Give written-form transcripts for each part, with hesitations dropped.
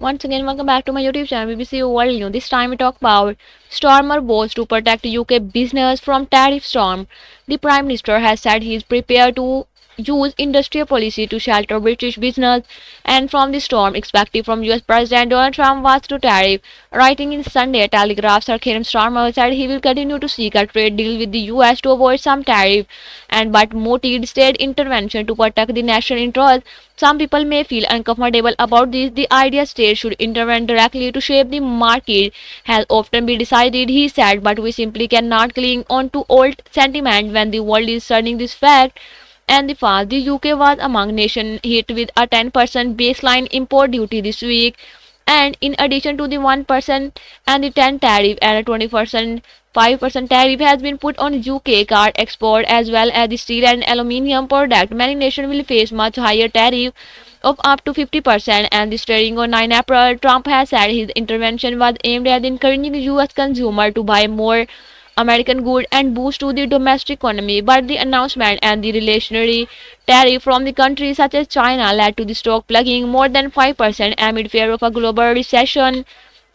Once again, welcome back to my YouTube channel BBC World News. This time we talk about Starmer vows to protect UK business from tariff storm. The Prime Minister has said he is prepared to use industrial policy to shelter British business and from the storm expected from US President Donald Trump was to tariff. Writing in Sunday Telegraph, Sir Keir Starmer said he will continue to seek a trade deal with the US to avoid some tariff and but mooted state intervention to protect the national interest. Some people may feel uncomfortable about this. The idea states should intervene directly to shape the market has often been decided, he said, but we simply cannot cling on to old sentiment when the world is turning this fact and the fast. The UK was among nations hit with a 10% baseline import duty this week, and in addition to the 1% and the 10 tariff and a 20% 5% tariff has been put on UK car export as well as the steel and aluminium product. Many nations will face much higher tariff of up to 50%, and the starting on 9 April, Trump has said his intervention was aimed at encouraging US consumer to buy more American good and boost to the domestic economy, but the announcement and the relationary tariff from the countries such as China led to the stock plugging more than 5% amid fear of a global recession.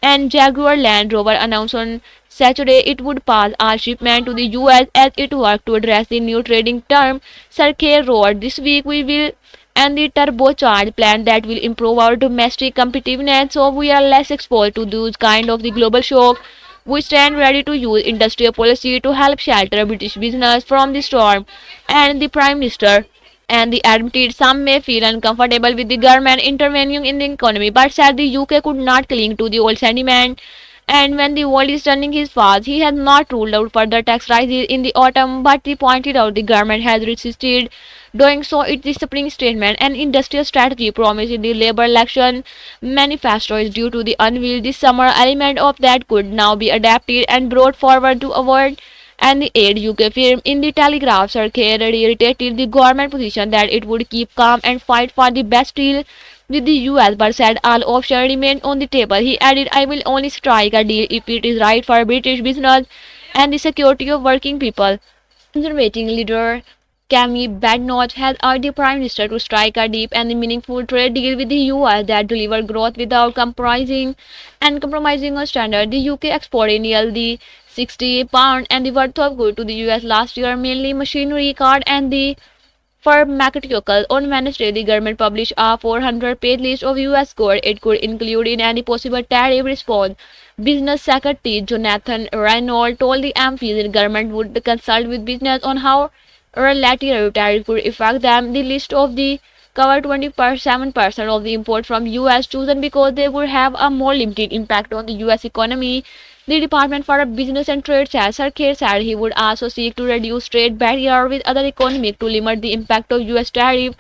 And Jaguar Land Rover announced on Saturday it would pass all shipment to the US as it worked to address the new trading term. Sir Keir wrote, "This week we will and the turbocharged plan that will improve our domestic competitiveness so we are less exposed to those kind of the global shock. We stand ready to use industrial policy to help shelter British business from the storm." And the Prime Minister and the admitted some may feel uncomfortable with the government intervening in the economy, but said the UK could not cling to the old sentiment. And when the world is turning his fast, he has not ruled out further tax rises in the autumn, but he pointed out the government has resisted doing so. It's the spring statement and industrial strategy promised in the Labour election manifesto is due to the unveiled this summer. Element of that could now be adapted and brought forward to avoid and the aid UK firm in the Telegraph. Sir Keir reiterated the government position that it would keep calm and fight for the best deal with the US, but said all options remain on the table. He added, "I will only strike a deal if it is right for British business and the security of working people." Conservative leader Camille Badnoch has urged the Prime Minister to strike a deep and meaningful trade deal with the US that deliver growth without compromising on standard. The UK exported nearly £60 and the worth of goods to the US last year, mainly machinery, car, and the pharmaceuticals. On Wednesday, the government published a 400-page list of US goods it could include in any possible tariff response. Business Secretary Jonathan Reynolds told the MPs the government would consult with business on how relative tariff could affect them. The list of the cover 27% of the import from US chosen because they would have a more limited impact on the US economy. The Department for Business and Trade said Sir Keir said he would also seek to reduce trade barrier with other economies to limit the impact of US tariff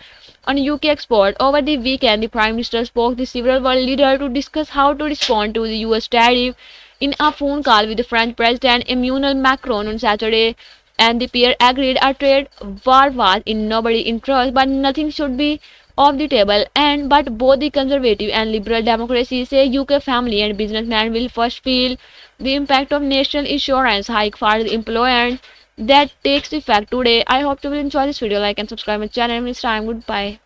on UK export. Over the weekend, the Prime Minister spoke to several world leaders to discuss how to respond to the US tariff in a phone call with the French President Emmanuel Macron on Saturday, and the pair agreed a trade war was in nobody's interest, but nothing should be off the table. And but both the conservative and liberal democracies say UK family and businessmen will first feel the impact of national insurance hike for the employers that takes effect today. I hope you will enjoy this video. Like and subscribe my channel. It's time. Goodbye.